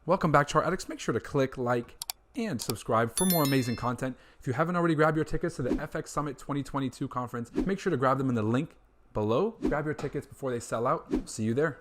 Welcome back, ChartAddicts. Make sure to click like and subscribe for more amazing content. If you haven't already grabbed your tickets to the FX Summit 2022 conference, make sure to grab them in the link below. Grab your tickets before they sell out. See you there.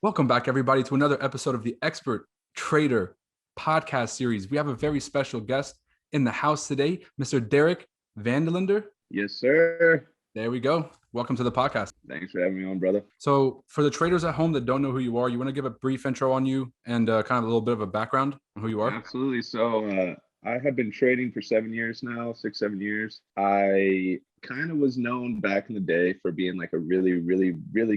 Welcome back, everybody, to another episode of the Expert Trader podcast series. We have a very special guest in the house today, Mr. Derek Vandelander. Yes, sir. There we go. Welcome to the podcast. Thanks for having me on, brother. So for the traders at home that don't know who you are, you want to give a brief intro on you and kind of a little bit of a background on who you are? Absolutely. So I have been trading for 7 years now, 6-7 years. I kind of was known back in the day for being like a really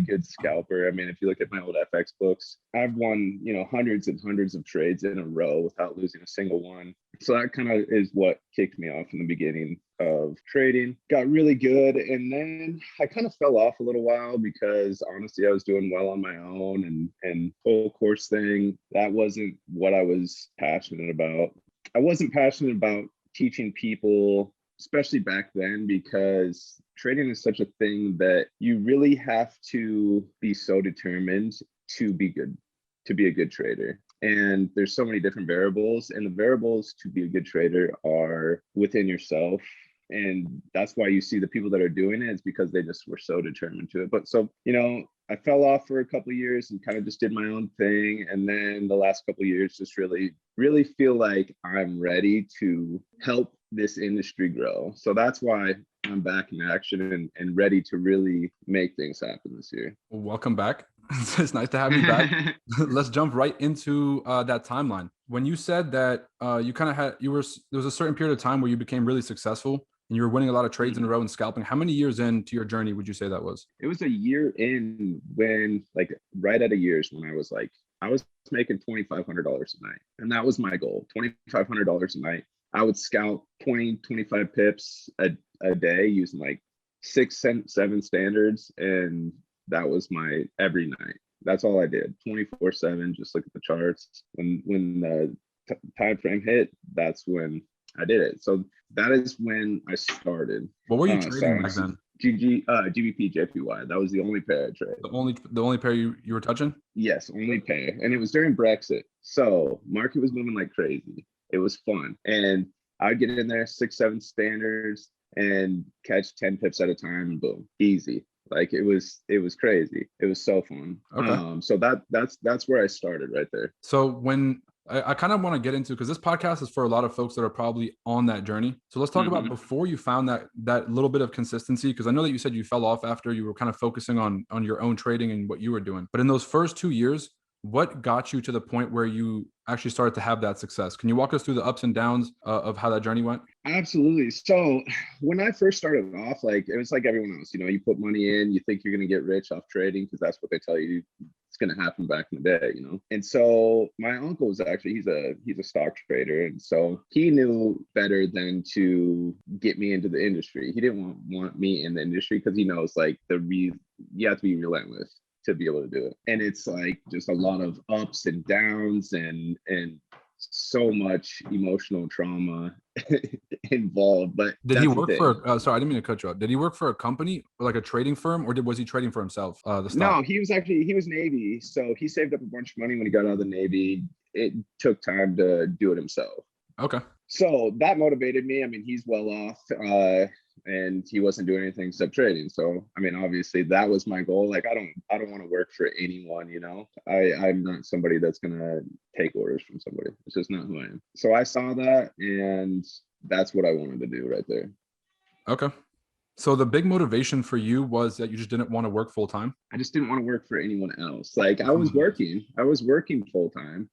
good scalper. I mean, if you look at my old FX books, I've won, hundreds and hundreds of trades in a row without losing a single one. So that kind of is what kicked me off in the beginning of trading. Got really good. And then I kind of fell off a little while because honestly, I was doing well on my own and whole course thing. That wasn't what I was passionate about. I wasn't passionate about teaching people, especially back then, because trading is such a thing that you really have to be so determined to be good, to be a good trader. And there's so many different variables, and the variables to be a good trader are within yourself. And that's why you see the people that are doing it is because they just were so determined to it. But so, I fell off for a couple of years and kind of just did my own thing. And then the last couple of years, just really feel like I'm ready to help this industry grow. So that's why I'm back in action and ready to really make things happen this year. Welcome back. It's nice to have you back. Let's jump right into that timeline. When you said that you kind of there was a certain period of time where you became really successful and you were winning a lot of trades in a row and scalping. How many years into your journey would you say that was? It was a year in when, like, right at a year's when I was making $2,500 a night. And that was my goal, $2,500 a night. I would scalp 20, 25 pips a day using like 6, 7 standards. And that was my every night. That's all I did, 24/7, just look at the charts. When the time frame hit, that's when I did it. So that is when I started. What were you trading back then? GBP, JPY. That was the only pair I traded. The only pair you were touching? Yes, only pair. And it was during Brexit. So market was moving like crazy. It was fun. And I'd get in there, 6, 7 standards and catch 10 pips at a time and boom, easy. Like it was crazy. It was so fun. Okay. So that's where I started right there. So when I kind of want to get into, because this podcast is for a lot of folks that are probably on that journey. So let's talk about before you found that little bit of consistency, because I know that you said you fell off after you were kind of focusing on your own trading and what you were doing. But in those first 2 years, what got you to the point where you actually started to have that success? Can you walk us through the ups and downs of how that journey went? Absolutely. So when I first started off, like it was like everyone else, you put money in, you think you're going to get rich off trading because that's what they tell you it's going to happen back in the day, And so my uncle was actually, he's a stock trader. And so he knew better than to get me into the industry. He didn't want me in the industry because he knows like you have to be relentless to be able to do it. And it's like just a lot of ups and downs and so much emotional trauma involved. But did he work for sorry, I didn't mean to cut you off. Did he work for a company or like a trading firm, or was he trading for himself? The stock? No, he was Navy. So he saved up a bunch of money when he got out of the Navy. It took time to do it himself. Okay. So that motivated me. I mean, he's well off. And he wasn't doing anything except trading. So, I mean, obviously that was my goal. Like, I don't want to work for anyone, I'm not somebody that's going to take orders from somebody. It's just not who I am. So I saw that and that's what I wanted to do right there. Okay. So the big motivation for you was that you just didn't want to work full time? I just didn't want to work for anyone else. Like I was working full time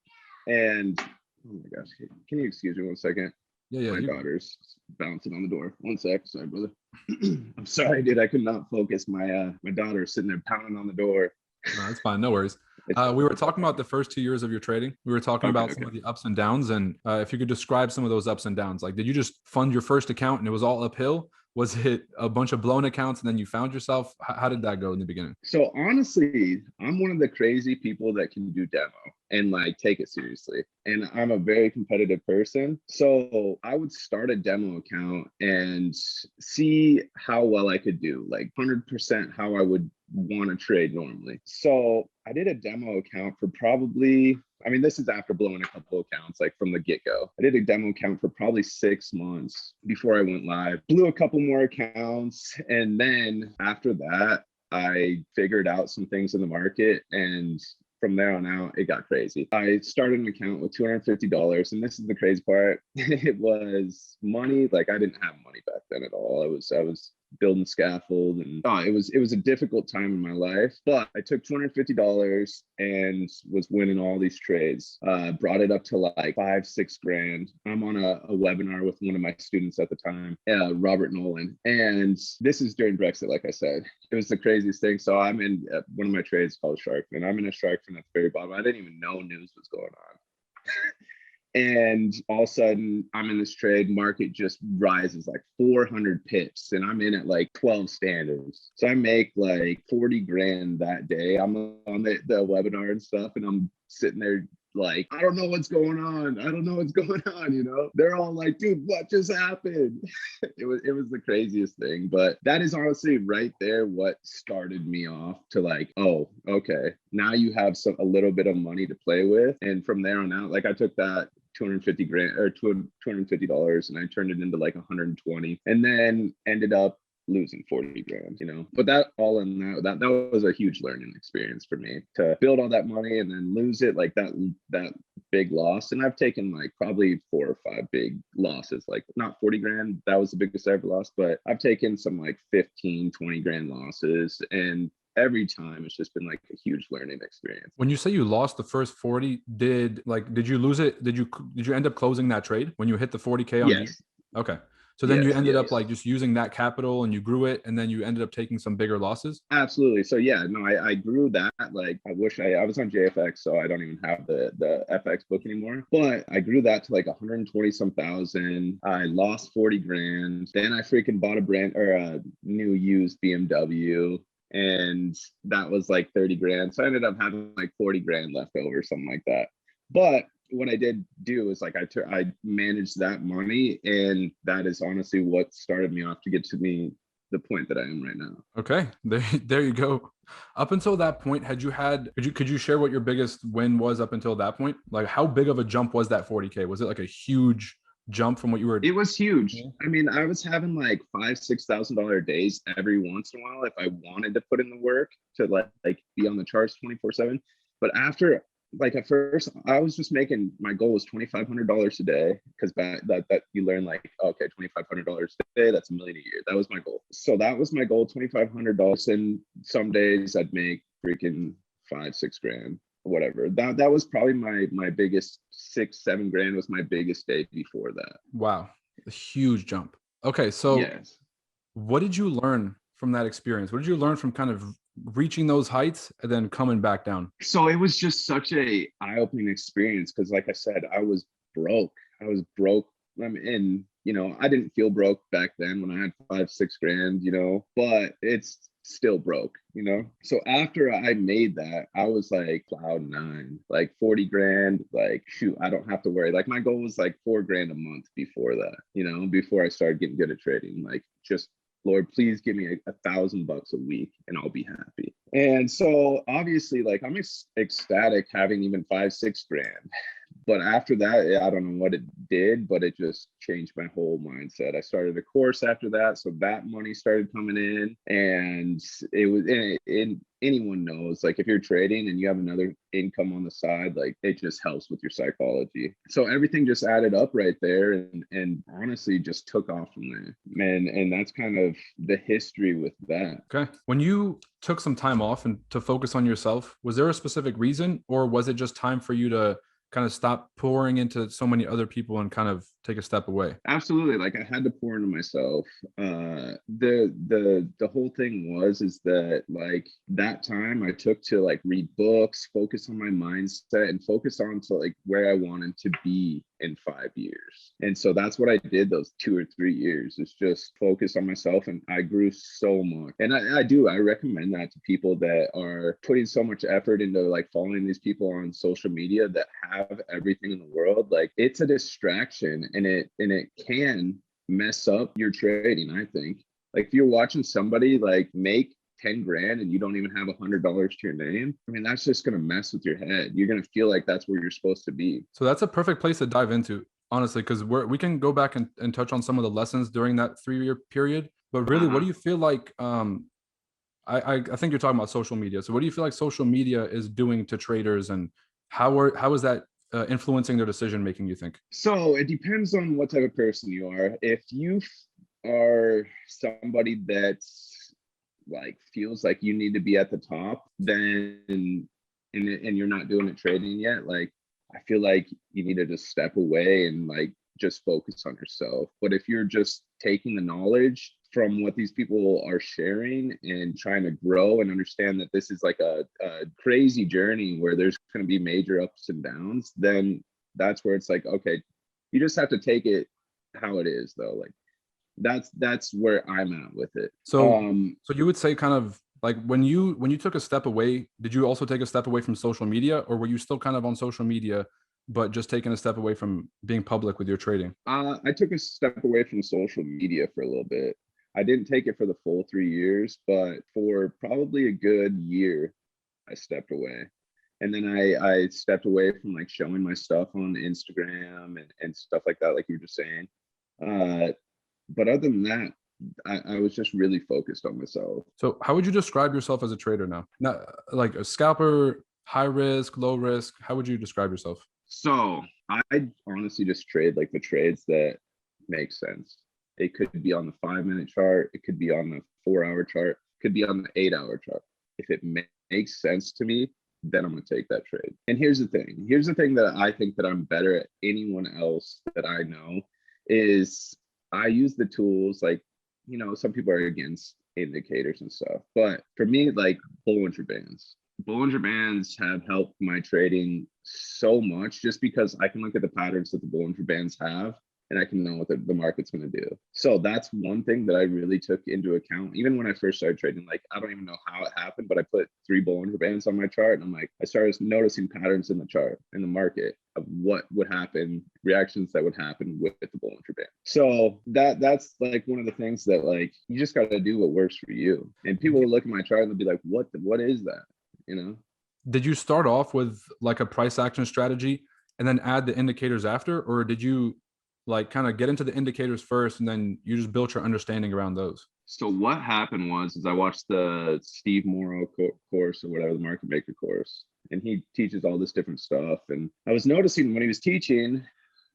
and oh my gosh, can you excuse me 1 second? Yeah. My daughter's bouncing on the door. 1 sec. Sorry, brother. I'm sorry, dude. I could not focus. My daughter's sitting there pounding on the door. No, that's fine. No worries. We were talking about the first 2 years of your trading. We were talking about some of the ups and downs. And if you could describe some of those ups and downs, like did you just fund your first account and it was all uphill? Was it a bunch of blown accounts and then you found yourself? How did that go in the beginning? So honestly, I'm one of the crazy people that can do demo. and like take it seriously. And I'm a very competitive person. So I would start a demo account and see how well I could do, like 100% how I would want to trade normally. So I did a demo account for probably, I mean, this is after blowing a couple accounts, like from the get-go. I did a demo account for probably 6 months before I went live, blew a couple more accounts. And then after that, I figured out some things in the market, and from there on out, it got crazy. I started an account with $250, and this is the crazy part. It was money. Like, I didn't have money back then at all. I was building scaffold, and it was a difficult time in my life. But I took $250 and was winning all these trades. Brought it up to like 5-6 grand. I'm on a webinar with one of my students at the time, Robert Nolan, and this is during Brexit. Like I said, it was the craziest thing. So I'm in one of my trades called Shark, and I'm in a Shark fin at the very bottom. I didn't even know news was going on. And all of a sudden, I'm in this trade, market just rises like 400 pips, and I'm in at like 12 standards. So I make like 40 grand that day. I'm on the webinar and stuff, and I'm sitting there like, I don't know what's going on. I don't know what's going on, you know? They're all like, dude, what just happened? It was the craziest thing. But that is honestly right there what started me off to like, oh, okay, now you have a little bit of money to play with. And from there on out, like I took that 250 grand or $250 and I turned it into like 120, and then ended up losing 40 grand, you know. But that all in that was a huge learning experience for me, to build all that money and then lose it, like that big loss. And I've taken like probably 4 or 5 big losses, like not 40 grand, that was the biggest I ever lost, but I've taken some like 15-20 grand losses, and every time it's just been like a huge learning experience. When you say you lost the first 40, did you lose it? Did you end up closing that trade when you hit the 40K on? Yes. Okay. So then you ended up yes. like just using that capital and you grew it, and then you ended up taking some bigger losses? Absolutely. So yeah, no, I grew that. Like, I wish I was on JFX, so I don't even have the FX book anymore. But I grew that to like 120 some thousand. I lost 40 grand. Then I freaking bought a new used BMW, and that was like 30 grand. So I ended up having like 40 grand left over, something like that. But what I did do is like I managed that money, and that is honestly what started me off to get to the point that I am right now. Okay, there you go. Up until that point, could you share what your biggest win was up until that point? Like, how big of a jump was that 40K? Was it like a huge jump from what you were? It was huge. I mean, I was having like $5,000-$6,000 days every once in a while if I wanted to put in the work to like be on the charts 24/7. But after, like, at first I was just making, my goal was $2,500 a day, because that you learn like, okay, $2,500 a day, that's $1 million a year. That was my goal. So that was my goal, $2,500. And some days I'd make freaking 5-6 grand, whatever. That was probably my biggest. 6-7 grand was my biggest day before that. Wow, a huge jump. Okay, so yes. What did you learn from that experience? What did you learn from kind of reaching those heights and then coming back down? So it was just such a eye-opening experience, because like I said, I was broke. I mean, and you know, I didn't feel broke back then when I had 5-6 grand, you know, but it's still broke, you know. So after I made that, I was like cloud 9, like 40 grand, like shoot, I don't have to worry. Like, my goal was like 4 grand a month before that, you know, before I started getting good at trading. Like, just, Lord, please give me $1,000 a week and I'll be happy. And so obviously, like, I'm ecstatic having even 5-6 grand. But after that, I don't know what it did, but it just changed my whole mindset. I started a course after that, so that money started coming in, and it was, and anyone knows, like, if you're trading and you have another income on the side, like, it just helps with your psychology. So everything just added up right there, and honestly just took off from there. And that's kind of the history with that. Okay. When you took some time off and to focus on yourself, was there a specific reason, or was it just time for you to kind of stop pouring into so many other people and kind of take a step away? Absolutely. Like I had to pour into myself. The whole thing is that like that time I took to like read books, focus on my mindset, and focus on to like where I wanted to be in 5 years. And so that's what I did those 2 or 3 years, is just focus on myself, and I grew so much. And I recommend that to people that are putting so much effort into like following these people on social media that have everything in the world. Like it's a distraction, and it can mess up your trading. I think like if you're watching somebody like make 10 grand and you don't even have $100 to your name, I mean, that's just going to mess with your head. You're going to feel like that's where you're supposed to be. So that's a perfect place to dive into, honestly, because we can go back and touch on some of the lessons during that 3-year period. But really, what do you feel like? I think you're talking about social media. So what do you feel like social media is doing to traders, and how is that influencing their decision making, you think? So it depends on what type of person you are. If you are somebody that's like feels like you need to be at the top, then and you're not doing it trading yet, like I feel like you need to just step away and like just focus on yourself. But if you're just taking the knowledge from what these people are sharing and trying to grow and understand that this is like a crazy journey where there's going to be major ups and downs, then that's where it's like, okay, you just have to take it how it is though. Like that's where I'm at with it. So you would say kind of like when you took a step away, did you also take a step away from social media, or were you still kind of on social media but just taking a step away from being public with your trading? I took a step away from social media for a little bit. I didn't take it for the full 3 years, but for probably a good year, I stepped away. And then I stepped away from like showing my stuff on Instagram and stuff like that, like you were just saying. But other than that, I was just really focused on myself. So how would you describe yourself as a trader now? Not like a scalper, high risk, low risk. How would you describe yourself? So I honestly just trade like the trades that make sense. It could be on the 5-minute chart. It could be on the 4-hour chart. It could be on the 8-hour chart. If it makes sense to me, then I'm going to take that trade. And here's the thing. Here's the thing that I think that I'm better at anyone else that I know is I use the tools like, you know, some people are against indicators and stuff. But for me, like Bollinger Bands. Bollinger Bands have helped my trading so much just because I can look at the patterns that the Bollinger Bands have and I can know what the market's going to do. So that's one thing that I really took into account. Even when I first started trading, like I don't even know how it happened, but I put 3 Bollinger Bands on my chart, and I'm like, I started noticing patterns in the chart, in the market, of what would happen, reactions that would happen with the Bollinger Band. So that's like one of the things that like you just got to do what works for you. And people will look at my chart and they'll be like, what is that? You know? Did you start off with like a price action strategy and then add the indicators after, or did you like kind of get into the indicators first and then you just built your understanding around those? So what happened is I watched the Steve Morrow course, or whatever, the market maker course, and he teaches all this different stuff. And I was noticing when he was teaching,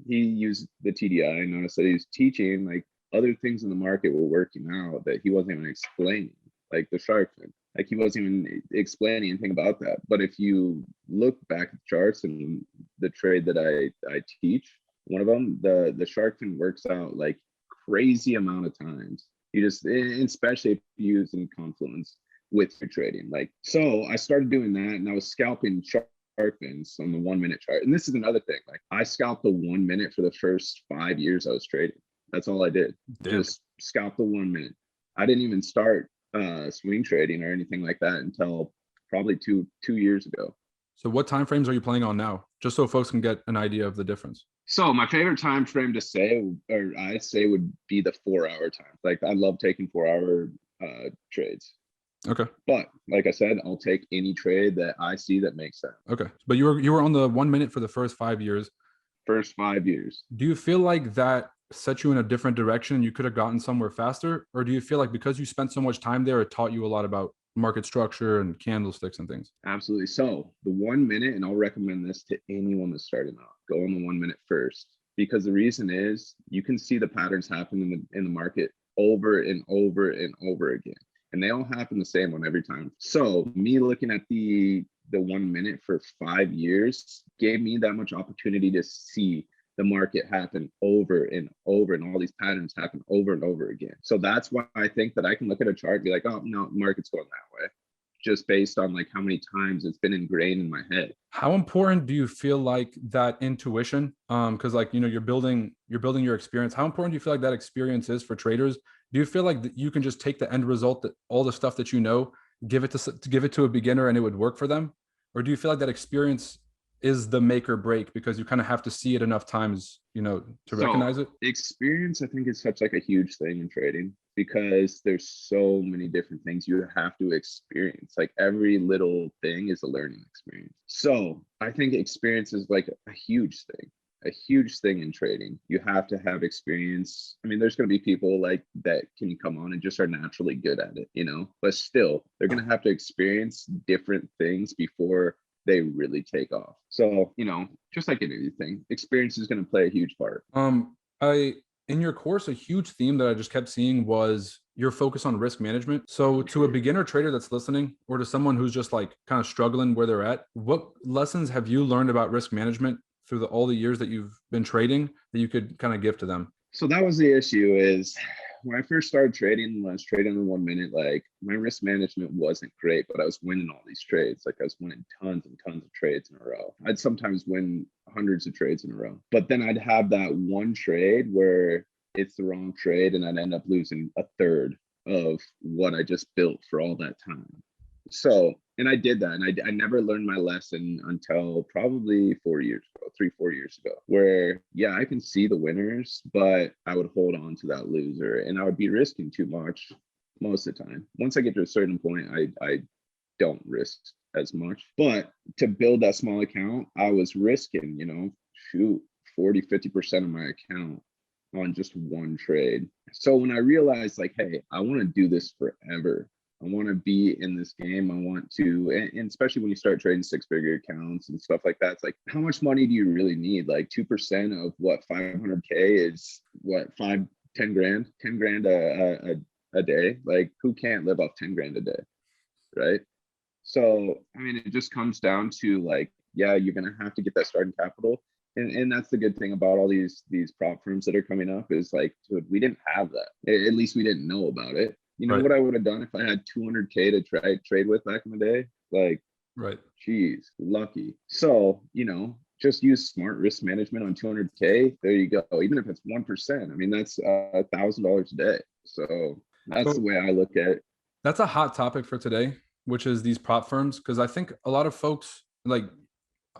he used the TDI. I noticed that he was teaching like other things in the market were working out that he wasn't even explaining, like the shark fin. Like he wasn't even explaining anything about that. But if you look back at the charts and the trade that I teach, one of them, the shark fin works out like crazy amount of times. You just, especially if you use in confluence with your trading. Like, so I started doing that, and I was scalping shark fins on the 1-minute chart. And this is another thing. Like, I scalped the 1 minute for the first 5 years I was trading. That's all I did. Damn. Just scalp the 1 minute. I didn't even start swing trading or anything like that until probably two years ago. So what time frames are you playing on now? Just so folks can get an idea of the difference. So my favorite time frame to say, or I say, would be the 4-hour time. Like I love taking 4-hour trades. Okay. But like I said, I'll take any trade that I see that makes sense. Okay. But you were on the 1 minute for the first 5 years. First 5 years. Do you feel like that set you in a different direction? You could have gotten somewhere faster? Or do you feel like because you spent so much time there, it taught you a lot about market structure and candlesticks and things? Absolutely. So the 1 minute, and I'll recommend this to anyone that's starting out, go on the 1 minute first, because the reason is you can see the patterns happen in the market over and over and over again. And they all happen the same one every time. So me looking at the the 1 minute for 5 years gave me that much opportunity to see the market happen over and over, and all these patterns happen over and over again. So that's why I think that I can look at a chart and be like, oh no, market's going that way, just based on like how many times it's been ingrained in my head. How important do you feel like that intuition? Because like, you know, you're building your experience. How important do you feel like that experience is for traders? Do you feel like that you can just take the end result, that all the stuff that you know, give it to a beginner and it would work for them? Or do you feel like that experience is the make or break, because you kind of have to see it enough times, you know, to recognize it? Experience, I think, is such like a huge thing in trading, because there's so many different things you have to experience. Like every little thing is a learning experience. So I think experience is like a huge thing in trading. You have to have experience. I mean, there's going to be people like that can come on and just are naturally good at it, you know, but still they're going to have to experience different things before they really take off. So, you know, just like anything, experience is going to play a huge part. In your course, a huge theme that I just kept seeing was your focus on risk management. So to a beginner trader that's listening, or to someone who's just like kind of struggling where they're at, what lessons have you learned about risk management through all the years that you've been trading that you could kind of give to them? So that was the issue, is when I first started trading, when I was trading in 1 minute, like my risk management wasn't great, but I was winning all these trades. Like I was winning tons and tons of trades in a row. I'd sometimes win hundreds of trades in a row, but then I'd have that one trade where it's the wrong trade and I'd end up losing a third of what I just built for all that time. So, and I did that, and I never learned my lesson until probably 4 years ago, 3-4 years ago, where yeah, I can see the winners, but I would hold on to that loser, and I would be risking too much most of the time. Once I get to a certain point, I don't risk as much. But to build that small account, I was risking, you know, shoot, 40-50% of my account on just one trade. So when I realized like, hey, I want to do this forever, I want to be in this game. I want to, and especially when you start trading 6-figure accounts and stuff like that, it's like, how much money do you really need? Like 2% of what, 500K is what, 10 grand, 10 grand a day. Like who can't live off 10 grand a day, right? So, I mean, it just comes down to like, yeah, you're going to have to get that starting capital. And that's the good thing about all these prop firms that are coming up, is like, dude, we didn't have that. At least we didn't know about it. You know, right. What I would have done if I had 200K to trade with back in the day? Like, right. Geez, lucky. So, you know, just use smart risk management on 200K. There you go. Even if it's 1%, I mean, that's $1,000 a day. So that's the way I look at it. That's a hot topic for today, which is these prop firms. Because I think a lot of folks, like,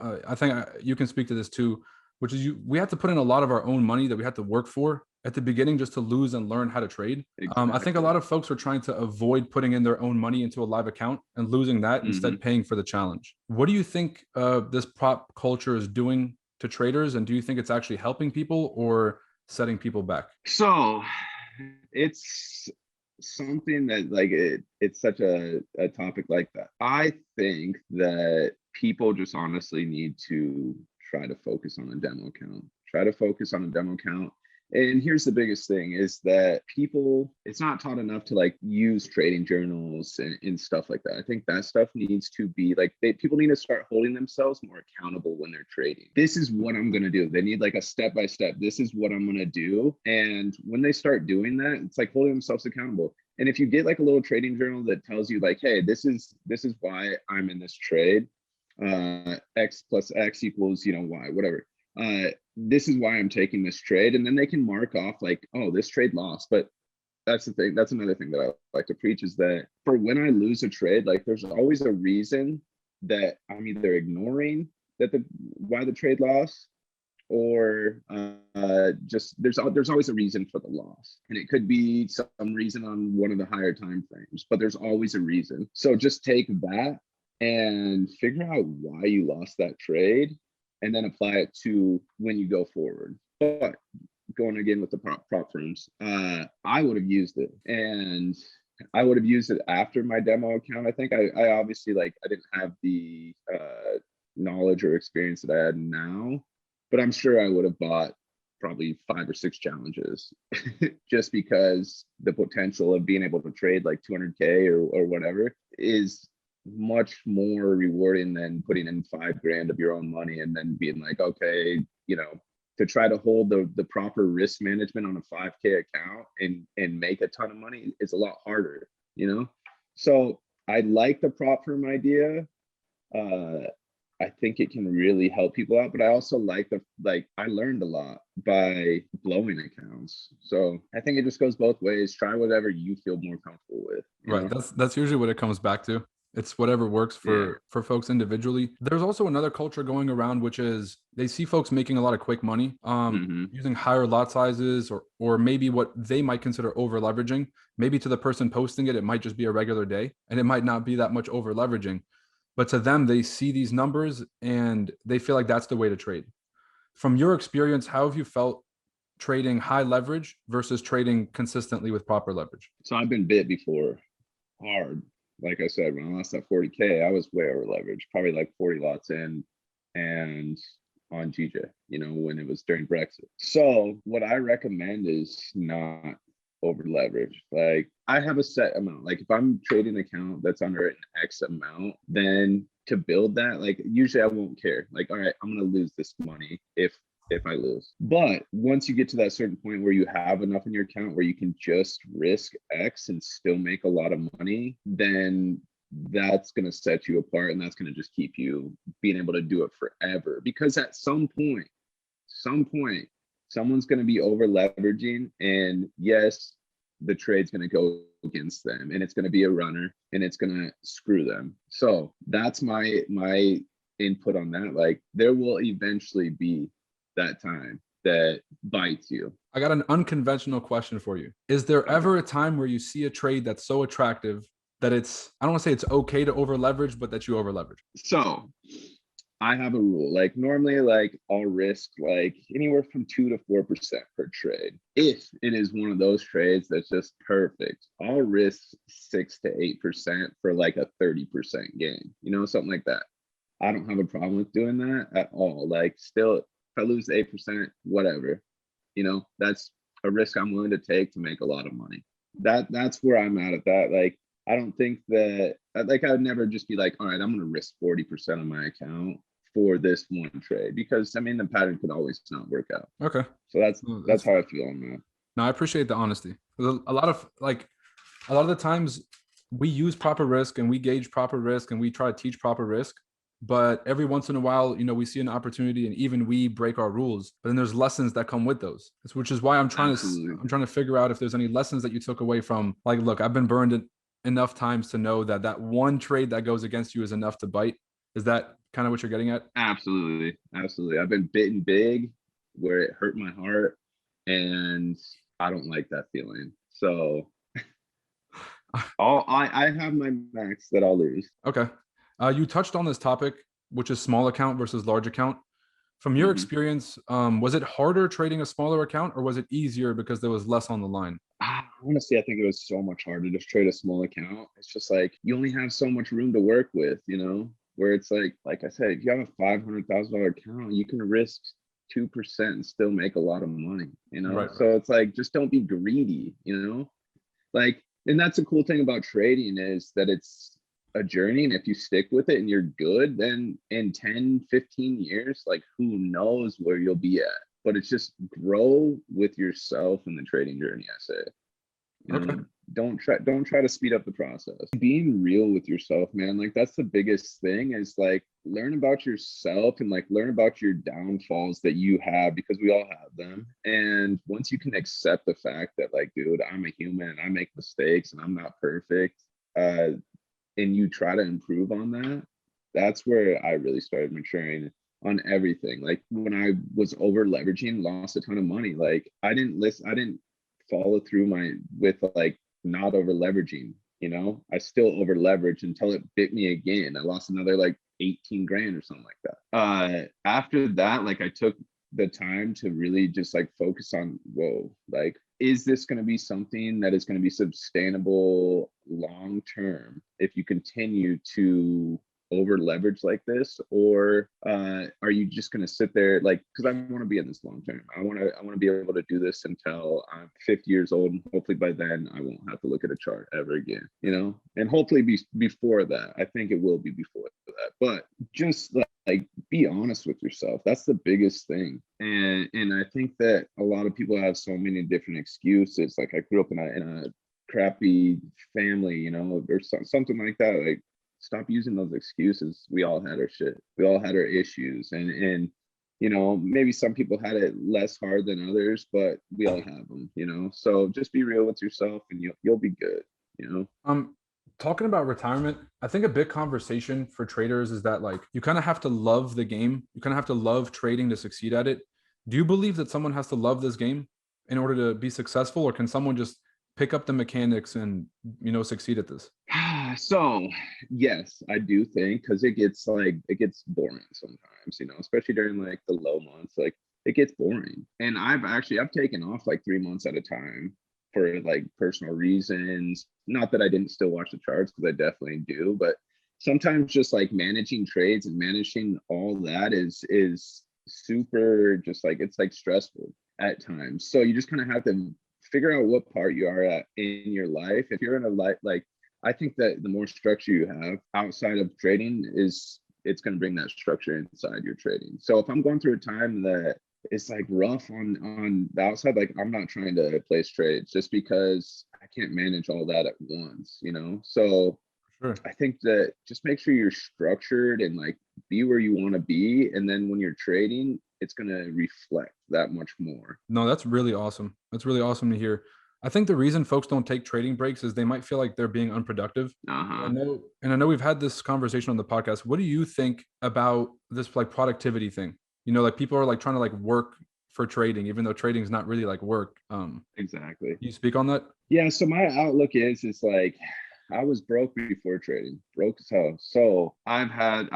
I think you can speak to this too, which is we have to put in a lot of our own money that we have to work for at the beginning just to lose and learn how to trade. Exactly. I think a lot of folks are trying to avoid putting in their own money into a live account and losing that, instead paying for the challenge. What do you think this prop culture is doing to traders? And do you think it's actually helping people or setting people back? So it's something that like it's such a topic like that. I think that people just honestly need to try to focus on a demo account. And here's the biggest thing, is that people, it's not taught enough to like use trading journals and stuff like that. I think that stuff needs to be like, people need to start holding themselves more accountable when they're trading. This is what I'm going to do. They need like a step-by-step. This is what I'm going to do. And when they start doing that, it's like holding themselves accountable. And if you get like a little trading journal that tells you like, hey, this is why I'm in this trade, X plus X equals, you know, Y, whatever. This is why I'm taking this trade. And then they can mark off like, oh, this trade lost. But that's the thing. That's another thing that I like to preach, is that for when I lose a trade, like there's always a reason that I'm either ignoring why the trade lost, or just there's always a reason for the loss. And it could be some reason on one of the higher time frames, but there's always a reason. So just take that and figure out why you lost that trade, and then apply it to when you go forward. But going again with the prop firms, I would have used it, and I would have used it after my demo account. I think I obviously, like, I didn't have the knowledge or experience that I had now, but I'm sure I would have bought probably 5 or 6 challenges just because the potential of being able to trade like 200K or whatever is much more rewarding than putting in 5 grand of your own money and then being like, okay, to try to hold the proper risk management on a 5K account and make a ton of money is a lot harder, So I like the prop firm idea. I think it can really help people out, but I also like I learned a lot by blowing accounts. So I think it just goes both ways. Try whatever you feel more comfortable with. Right. That's usually what it comes back to. It's whatever works for folks individually. There's also another culture going around, which is they see folks making a lot of quick money, using higher lot sizes or maybe what they might consider over leveraging. Maybe to the person posting it, it might just be a regular day and it might not be that much over leveraging. But to them, they see these numbers and they feel like that's the way to trade. From your experience, how have you felt trading high leverage versus trading consistently with proper leverage? So I've been bit before hard. Like I said, when I lost that 40K, I was way over leveraged, probably like 40 lots in and on GJ, when it was during Brexit. So what I recommend is not over leverage. Like I have a set amount. Like if I'm trading an account that's under an X amount, then to build that, like usually I won't care. Like, all right, I'm gonna lose this money if I lose. But once you get to that certain point where you have enough in your account where you can just risk X and still make a lot of money, then that's going to set you apart and that's going to just keep you being able to do it forever. Because at some point, someone's going to be over leveraging, and yes, the trade's going to go against them and it's going to be a runner and it's going to screw them. So that's my input on that. Like there will eventually be that time that bites you. I got an unconventional question for you. Is there ever a time where you see a trade that's so attractive that it's, I don't want to say it's okay to over leverage, but that you over leverage? So I have a rule. Like normally, like I'll risk like anywhere from 2 to 4% per trade. If it is one of those trades that's just perfect, I'll risk 6 to 8% for like a 30% gain, something like that. I don't have a problem with doing that at all. Like still, if I lose 8%, whatever, that's a risk I'm willing to take to make a lot of money. That's where I'm at that. Like, I don't think that, like, I would never just be like, all right, I'm going to risk 40% of my account for this one trade, because the pattern could always not work out. Okay. So that's how I feel on that. No, I appreciate the honesty. A lot of the times we use proper risk and we gauge proper risk and we try to teach proper risk. But every once in a while, we see an opportunity and even we break our rules. But then there's lessons that come with those, which is why I'm trying to figure out if there's any lessons that you took away from, like, look, I've been burned enough times to know that one trade that goes against you is enough to bite. Is that kind of what you're getting at? Absolutely. I've been bitten big where it hurt my heart, and I don't like that feeling. So I have my max that I'll lose. Okay. You touched on this topic, which is small account versus large account. From your experience, was it harder trading a smaller account, or was it easier because there was less on the line? Honestly, I think it was so much harder to trade a small account. It's just like you only have so much room to work with, where it's like I said, if you have a $500,000 account, you can risk 2% and still make a lot of money, Right. So it's like, just don't be greedy, like, and that's the cool thing about trading is that it's a journey, and if you stick with it and you're good, then in 10, 15 years, like, who knows where you'll be at. But it's just grow with yourself in the trading journey, I say. Okay. Don't try to speed up the process. Being real with yourself, man, like that's the biggest thing, is like learn about yourself and like learn about your downfalls that you have, because we all have them. And once you can accept the fact that, like, dude, I'm a human and I make mistakes and I'm not perfect, and you try to improve on that, that's where I really started maturing on everything. Like when I was over leveraging, lost a ton of money. Like I didn't follow through with like not over leveraging, I still over leveraged until it bit me again. I lost another like 18 grand or something like that. After that, like I took the time to really just like focus on, whoa, like, is this going to be something that is going to be sustainable long term if you continue to over leveraged like this, or are you just going to sit there like, because I want to be in this long term. I want to be able to do this until I'm 50 years old, and hopefully by then I won't have to look at a chart ever again, you know. And hopefully before that, I think it will be before that. But just like be honest with yourself. That's the biggest thing. And I think that a lot of people have so many different excuses. Like I grew up in a crappy family, you know, or something like that. Like stop using those excuses. We all had our shit. We all had our issues, and you know, maybe some people had it less hard than others, but we all have them, you know. So just be real with yourself, and you'll be good, you know. Talking about retirement, I think a big conversation for traders is that like you kind of have to love the game. You kind of have to love trading to succeed at it. Do you believe that someone has to love this game in order to be successful, or can someone just pick up the mechanics and, you know, succeed at this? So yes, I do think, because it gets boring sometimes, you know, especially during like the low months, like it gets boring. And I've taken off like 3 months at a time for like personal reasons. Not that I didn't still watch the charts, because I definitely do, but sometimes just like managing trades and managing all that is super, just like, it's like stressful at times. So you just kind of have to figure out what part you are at in your life. If you're in a life, like, I think that the more structure you have outside of trading it's going to bring that structure inside your trading. So if I'm going through a time that it's like rough on the outside, like I'm not trying to place trades just because I can't manage all that at once, you know? So Sure. I think that just make sure you're structured and like be where you want to be. And then when you're trading, it's going to reflect that much more. No, that's really awesome. That's really awesome to hear. I think the reason folks don't take trading breaks is they might feel like they're being unproductive. Uh-huh. I know we've had this conversation on the podcast. What do you think about this like productivity thing? You know, like people are like trying to like work for trading, even though trading is not really like work. Exactly. Can you speak on that? Yeah. So my outlook is like, I was broke before trading, broke as hell. So I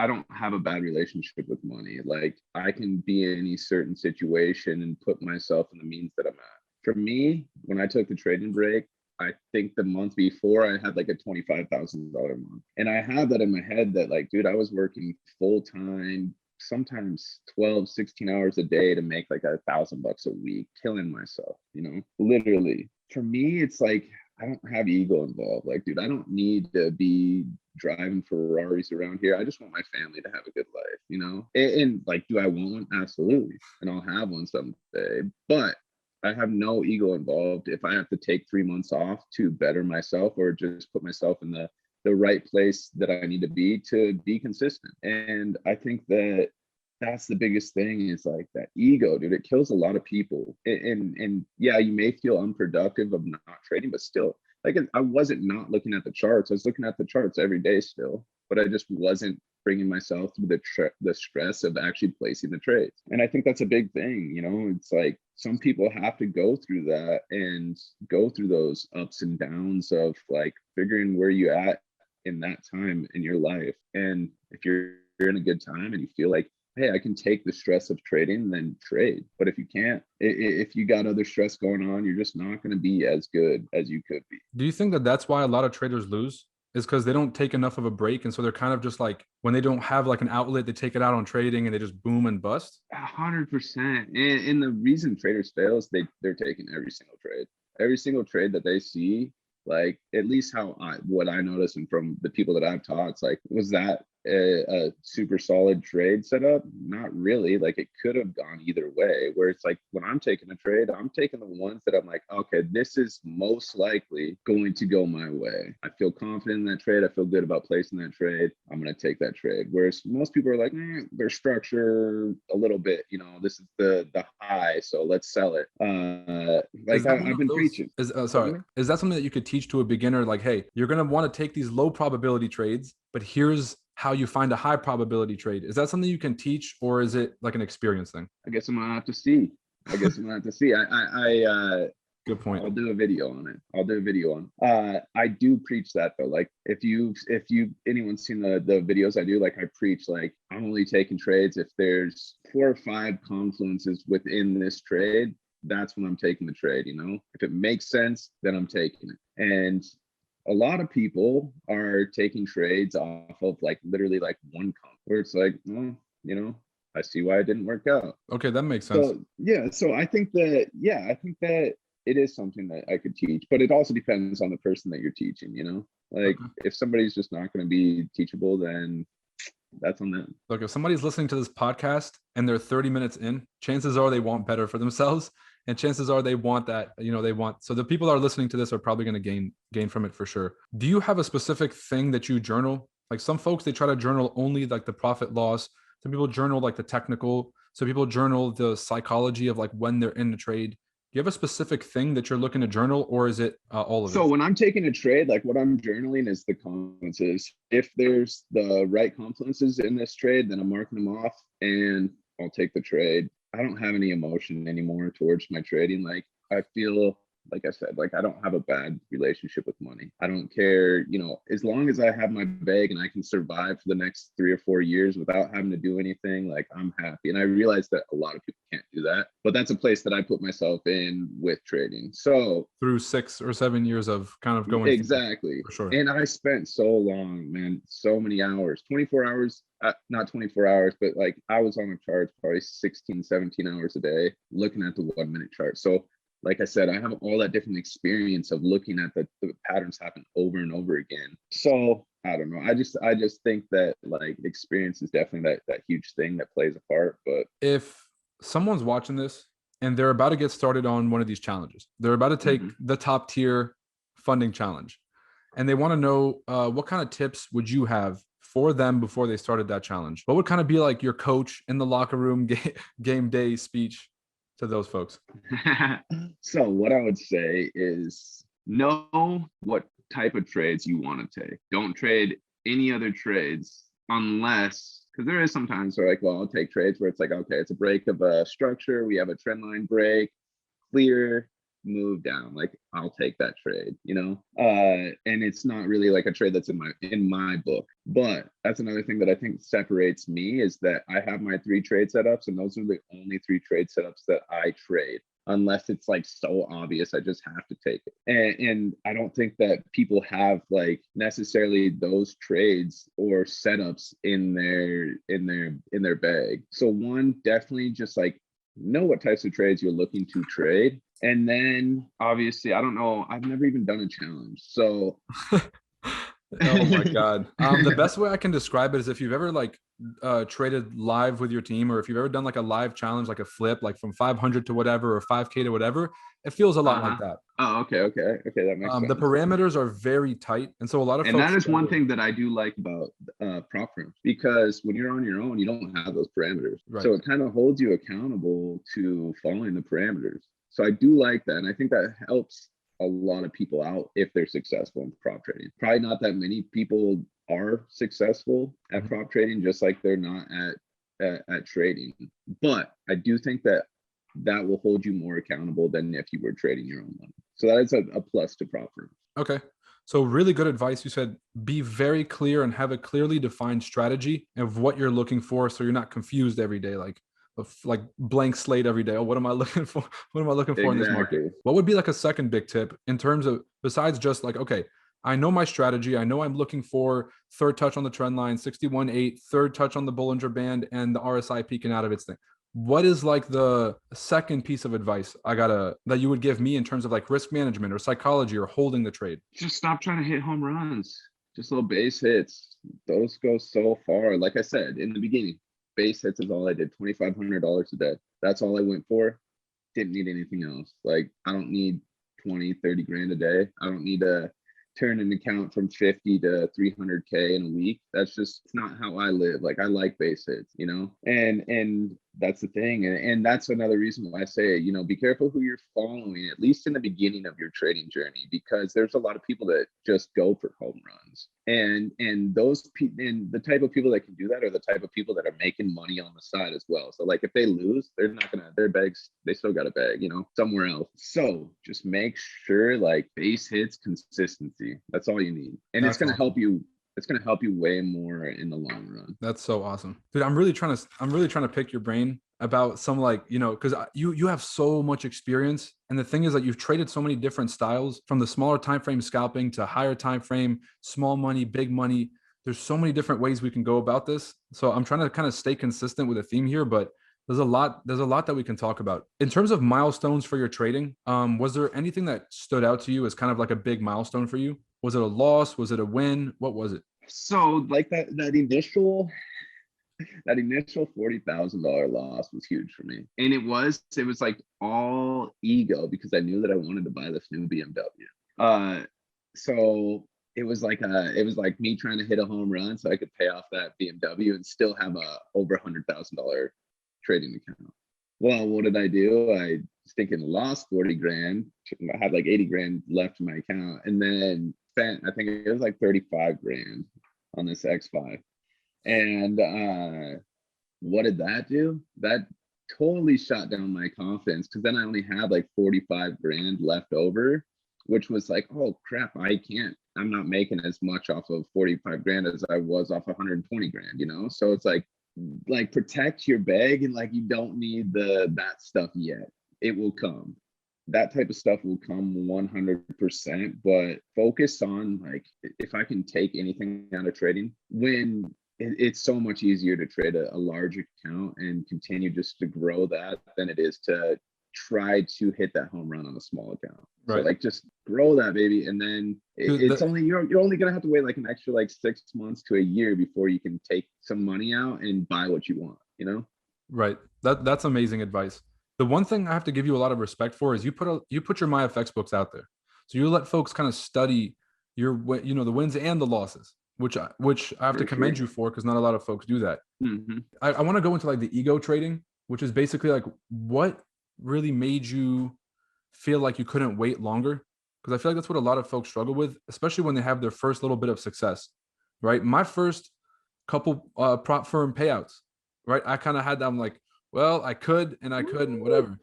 don't have a bad relationship with money. Like I can be in any certain situation and put myself in the means that I'm at. For me, when I took the trading break, I think the month before I had like a $25,000 month. And I had that in my head that like, dude, I was working full time, sometimes 12, 16 hours a day to make like $1,000 a week, killing myself, you know, literally. For me, it's like, I don't have ego involved. Like, dude, I don't need to be driving Ferraris around here. I just want my family to have a good life, you know? And like, do I want one? Absolutely. And I'll have one someday. But I have no ego involved if I have to take 3 months off to better myself or just put myself in the right place that I need to be consistent. And I think that that's the biggest thing, is like that ego, dude. It kills a lot of people. And yeah, you may feel unproductive of not trading, but still, like I wasn't not looking at the charts. I was looking at the charts every day still, but I just wasn't bringing myself through the stress of actually placing the trades. And I think that's a big thing. You know, it's like some people have to go through that and go through those ups and downs of like figuring where you at in that time in your life. And if you're in a good time and you feel like, hey, I can take the stress of trading, then trade. But if you can't, if you got other stress going on, you're just not going to be as good as you could be. Do you think that that's why a lot of traders lose? Is because they don't take enough of a break, and so they're kind of just like when they don't have like an outlet, they take it out on trading and they just boom and bust. 100%. And the reason traders fail is they're taking every single trade that they see. Like at least what I noticed, and from the people that I've taught, it's like, was that a super solid trade setup? Not really. Like it could have gone either way, where it's like when I'm taking a trade, I'm taking the ones that I'm like, okay, this is most likely going to go my way. I feel confident in that trade. I feel good about placing that trade. I'm going to take that trade. Whereas most people are like, their structure a little bit, you know, this is the high, so let's sell it. Like I've been preaching. Is that something that you could teach to a beginner? Like, hey, you're going to want to take these low probability trades, but here's how you find a high probability trade. Is that something you can teach, or is it like an experience thing? I guess I'm gonna have to see. Good point. I'll do a video on it. I do preach that though. Like if anyone's seen the videos I do, like I preach like I'm only taking trades if there's 4 or 5 confluences within this trade. That's when I'm taking the trade, you know. If it makes sense, then I'm taking it. And a lot of people are taking trades off of like literally like one comp where it's like, well, I see why it didn't work out. Okay, that makes sense. So yeah, so I think that it is something that I could teach, but it also depends on the person that you're teaching, like Okay. if somebody's just not going to be teachable, then that's on them. Look, if somebody's listening to this podcast and they're 30 minutes in, chances are they want better for themselves. And chances are they want that, so the people that are listening to this are probably going to gain from it for sure. Do you have a specific thing that you journal? Like some folks, they try to journal only like the profit loss. Some people journal like the technical. Some people journal the psychology of like when they're in the trade. Do you have a specific thing that you're looking to journal, or is it all of it? So when I'm taking a trade, like what I'm journaling is the confluences. If there's the right confluences in this trade, then I'm marking them off and I'll take the trade. I don't have any emotion anymore towards my trading. Like I feel, like I said, like I don't have a bad relationship with money. I don't care, as long as I have my bag and I can survive for the next 3 or 4 years without having to do anything, like I'm happy. And I realize that a lot of people can't do that, but that's a place that I put myself in with trading. So through 6 or 7 years of kind of going exactly. for sure. And I spent so long, man, so many hours, 24 hours, not 24 hours, but like I was on the charts probably 16, 17 hours a day looking at the 1 minute chart. So like I said, I have all that different experience of looking at the patterns happen over and over again. So I don't know. I just think that like experience is definitely that huge thing that plays a part. But if someone's watching this and they're about to get started on one of these challenges, they're about to take the top tier funding challenge, and they want to know what kind of tips would you have for them before they started that challenge? What would kind of be like your coach in the locker room game day speech to those folks? So what I would say is know what type of trades you want to take. Don't trade any other trades unless, because there is sometimes where like, well, I'll take trades where it's like, okay, it's a break of a structure. We have a trend line break, clear, move down. Like I'll take that trade, and it's not really like a trade that's in my book. But that's another thing that I think separates me is that I have my 3 trade setups, and those are the only 3 trade setups that I trade, unless it's like so obvious I just have to take it. And I don't think that people have like necessarily those trades or setups in their bag. So one, definitely just like know what types of trades you're looking to trade. And then obviously, I don't know, I've never even done a challenge. So oh my God. The best way I can describe it is if you've ever like traded live with your team, or if you've ever done like a live challenge, like a flip, like from 500 to whatever, or 5K to whatever, it feels a lot like that. Oh, okay. That makes sense. The parameters are very tight. And so a lot of folks, that is one thing that I do like about prop firms, because when you're on your own, you don't have those parameters. Right. So it kind of holds you accountable to following the parameters. So I do like that. And I think that helps a lot of people out if they're successful in prop trading. Probably not that many people are successful at prop trading, just like they're not at trading. But I do think that will hold you more accountable than if you were trading your own money. So that is a plus to prop firms. Okay. So really good advice. You said be very clear and have a clearly defined strategy of what you're looking for, so you're not confused every day, like blank slate every day. Oh, what am I looking for? What am I looking for in this market? What would be like a second big tip in terms of, besides just like, okay, I know my strategy. I know I'm looking for third touch on the trend line, 61.8, third touch on the Bollinger Band, and the RSI peaking out of its thing. What is like the second piece of advice that you would give me in terms of like risk management or psychology or holding the trade? Just stop trying to hit home runs. Just little base hits. Those go so far. Like I said in the beginning, base hits is all I did. $2,500 a day. That's all I went for. Didn't need anything else. Like I don't need 20, 30 grand a day. I don't need to turn an account from 50 to 300K in a week. That's just not how I live. Like I like base hits, and that's the thing. And that's another reason why I say, be careful who you're following, at least in the beginning of your trading journey, because there's a lot of people that just go for home runs. And those people, and the type of people that can do that are the type of people that are making money on the side as well. So like if they lose, they're not gonna, their bags, they still got a bag, somewhere else. So just make sure like base hits, consistency. That's all you need. And it's gonna help you. It's going to help you way more in the long run. That's so awesome, dude. I'm really trying to pick your brain about some, like, you know, because you have so much experience, and the thing is that you've traded so many different styles, from the smaller time frame scalping to higher time frame, small money, big money. There's so many different ways we can go about this. So I'm trying to kind of stay consistent with a theme here, but there's a lot that we can talk about in terms of milestones for your trading. Was there anything that stood out to you as kind of like a big milestone for you? Was it a loss? Was it a win? What was it? So like that initial $40,000 loss was huge for me. And it was like all ego because I knew that I wanted to buy this new BMW. So it was like me trying to hit a home run so I could pay off that BMW and still have a over $100,000 trading account. Well, what did I do? I was thinking lost 40 grand. I had like 80 grand left in my account, and then spent, I think it was like 35 grand on this X5. And what did that do? That totally shot down my confidence because then I only had like 45 grand left over, which was like, oh crap, I'm not making as much off of 45 grand as I was off 120 grand, you know? So it's like protect your bag, and like you don't need that stuff yet. It will come. That type of stuff will come 100%, but focus on, like, if I can take anything out of trading, when it's so much easier to trade a large account and continue just to grow that than it is to try to hit that home run on a small account. So Right. like just grow that baby, and then it's only you're only gonna have to wait like an extra like 6 months to a year before you can take some money out and buy what you want, you know? Right. That's amazing advice. The one thing I have to give you a lot of respect for is you put your MyFX books out there. So you let folks kind of study the wins and the losses, which I have to For sure. commend you for, because not a lot of folks do that. Hmm. I want to go into like the ego trading, which is basically like what really made you feel like you couldn't wait longer? Because I feel like that's what a lot of folks struggle with, especially when they have their first little bit of success, right? My first couple prop firm payouts, right? I kind of had that. I'm like, well, I could and I couldn't, whatever.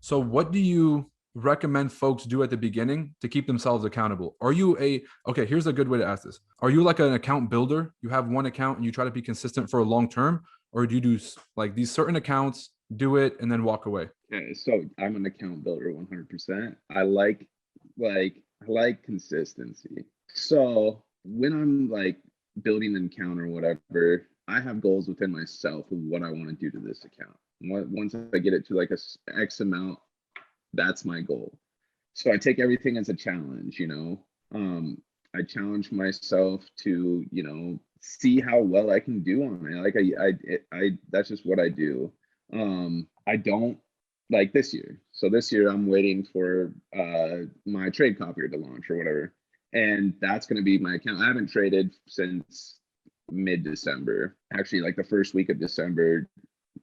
So what do you recommend folks do at the beginning to keep themselves accountable? Okay, here's a good way to ask this. Are you like an account builder? You have one account and you try to be consistent for a long term, or do you do like these certain accounts, do it and then walk away? Okay, so I'm an account builder 100%. I like consistency. So when I'm like building an account or whatever, I have goals within myself of what I want to do to this account. Once I get it to like a X amount, that's my goal. So I take everything as a challenge, you know. I challenge myself to, see how well I can do on it. Like that's just what I do. I don't like this year. So this year I'm waiting for my trade copier to launch or whatever, and that's going to be my account. I haven't traded since mid-December. Actually, like the first week of December,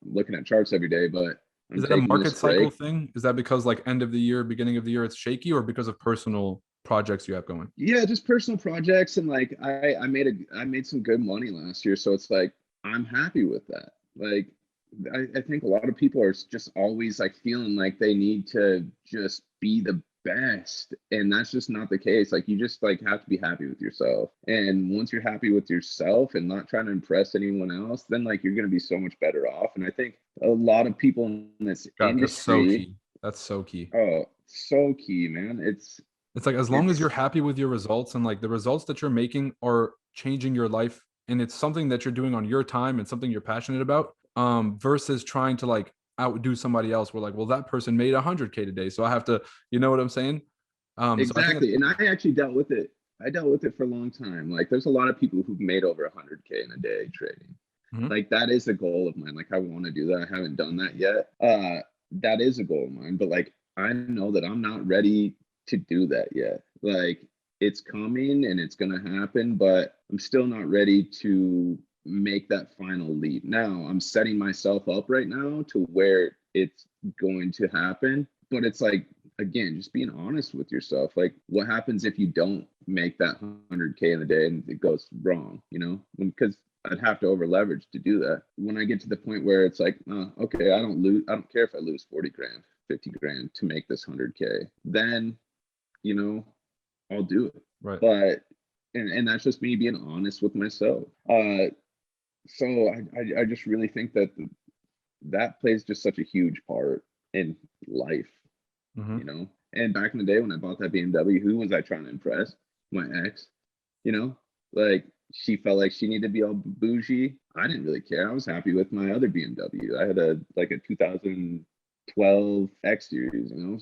looking at charts every day, but Is I'm that a taking this market cycle break. thing? Is that because like end of the year, beginning of the year, it's shaky, or because of personal projects you have going? Yeah, just personal projects, and like I made some good money last year, so it's like I'm happy with that. Like I think a lot of people are just always like feeling like they need to just be the best, and that's just not the case. Like you just like have to be happy with yourself, and once you're happy with yourself and not trying to impress anyone else, then like you're gonna be so much better off. And I think a lot of people in this God, that's so industry, key. That's so key. oh, so key, man. It's like as long as you're It's happy with your results and like the results that you're making are changing your life, and it's something that you're doing on your time and something you're passionate about, versus trying to like outdo somebody else. We're like, well, that person made 100K today, so I have to, you know what I'm saying? So I think Exactly. And I actually dealt with it. I dealt with it for a long time. Like there's a lot of people who've made over 100K in a day trading. Mhm. Like that is a goal of mine. Like I want to do that. I haven't done that yet. That is a goal of mine, but like I know that I'm not ready to do that yet. Like it's coming and it's going to happen, but I'm still not ready to make that final leap. Now, I'm setting myself up right now to where it's going to happen, but it's like again, just being honest with yourself. Like, what happens if you don't make that 100K in a day and it goes wrong? Because I'd have to over leverage to do that. When I get to the point where it's like, okay, I don't care if I lose 40 grand, 50 grand to make this 100K, then, you know, I'll do it. Right. But, and that's just me being honest with myself. So I just really think that that plays just such a huge part in life, Mm-hmm. you know. And back in the day when I bought that BMW, who was I trying to impress? My ex, you know, like she felt like she needed to be all bougie. I didn't really care. I was happy with my other BMW. I had a 2012 X series, you know,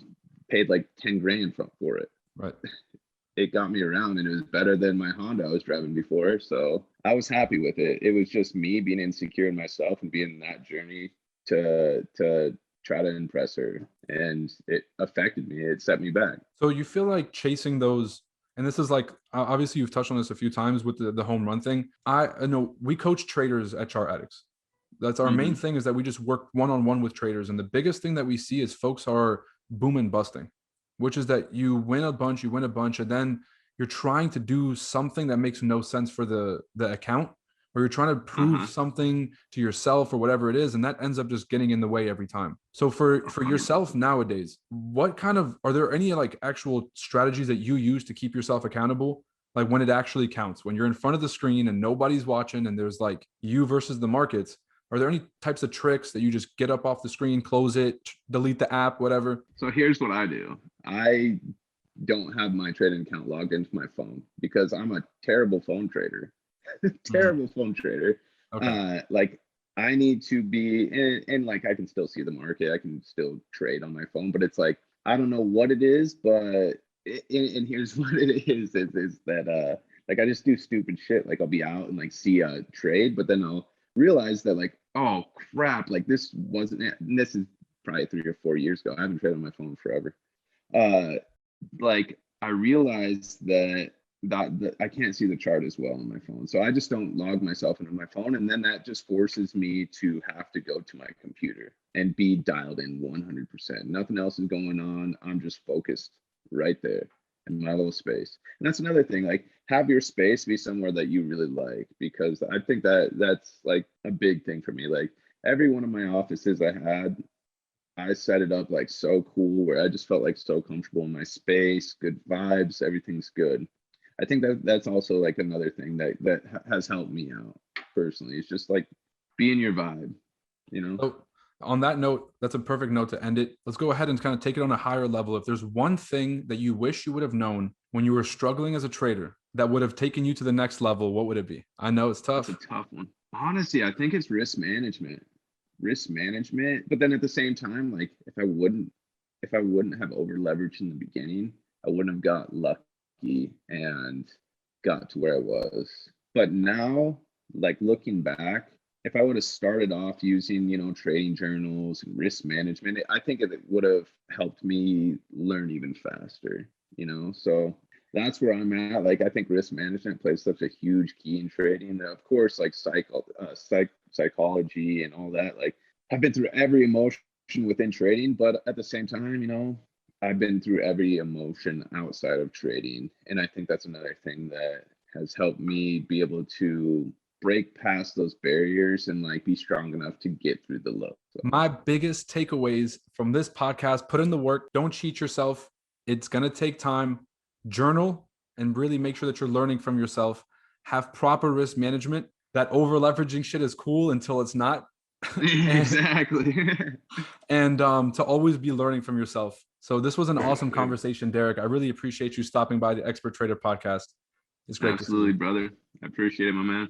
paid like 10 grand for it. Right. It got me around and it was better than my Honda I was driving before. So I was happy with it. It was just me being insecure in myself and being in that journey to try to impress her. And it affected me. It set me back. So you feel like chasing those, and this is like, obviously you've touched on this a few times with the home run thing. I know we coach traders at ChartAddicts. That's our main thing, is that we just work one-on-one with traders. And the biggest thing that we see is folks are boom and busting, which is that you win a bunch, and then you're trying to do something that makes no sense for the account, or you're trying to prove something to yourself or whatever it is, and that ends up just getting in the way every time. So for yourself nowadays, what kind of, are there any like actual strategies that you use to keep yourself accountable? Like when it actually counts, when you're in front of the screen and nobody's watching and there's like you versus the markets, are there any types of tricks that you just get up off the screen, close it, delete the app, whatever? So here's what I do. I don't have my trading account logged into my phone because I'm a terrible phone trader. Terrible phone trader. Okay. Like I need to be and like I can still see the market. I can still trade on my phone, but it's like I don't know what it is, but and here's what it is that like I just do stupid shit. Like I'll be out and like see a trade, but then I'll realize that like, oh crap, like this wasn't it. And this is probably 3 or 4 years ago. I haven't traded on my phone forever. Like I realized that I can't see the chart as well on my phone. So I just don't log myself into my phone. And then that just forces me to have to go to my computer and be dialed in 100%. Nothing else is going on. I'm just focused right there in my little space. And that's another thing, like have your space be somewhere that you really like, because I think that's like a big thing for me. Like every one of my offices I set it up like so cool where I just felt like so comfortable in my space, good vibes, everything's good. I think that's also like another thing that has helped me out personally. It's just like be in your vibe, you know? So on that note, that's a perfect note to end it. Let's go ahead and kind of take it on a higher level. If there's one thing that you wish you would have known when you were struggling as a trader that would have taken you to the next level, what would it be? I know it's That's a tough. tough one. Honestly, I think it's risk management. Risk management. But then at the same time, like if I wouldn't have over leveraged in the beginning, I wouldn't have got lucky and got to where I was. But now, like looking back, if I would have started off using, you know, trading journals and risk management, I think it would have helped me learn even faster, you know? So that's where I'm at. Like, I think risk management plays such a huge key in trading. Of course, like psychology and all that. Like, I've been through every emotion within trading, but at the same time, you know, I've been through every emotion outside of trading. And I think that's another thing that has helped me be able to break past those barriers and like be strong enough to get through the low. So. My biggest takeaways from this podcast: put in the work, don't cheat yourself. It's going to take time. Journal and really make sure that you're learning from yourself. Have proper risk management. That over leveraging shit is cool until it's not. Exactly. And to always be learning from yourself. So this was an awesome conversation, Derek. I really appreciate you stopping by the Expert Trader podcast. It's great to see you. Absolutely, brother. I appreciate it, my man.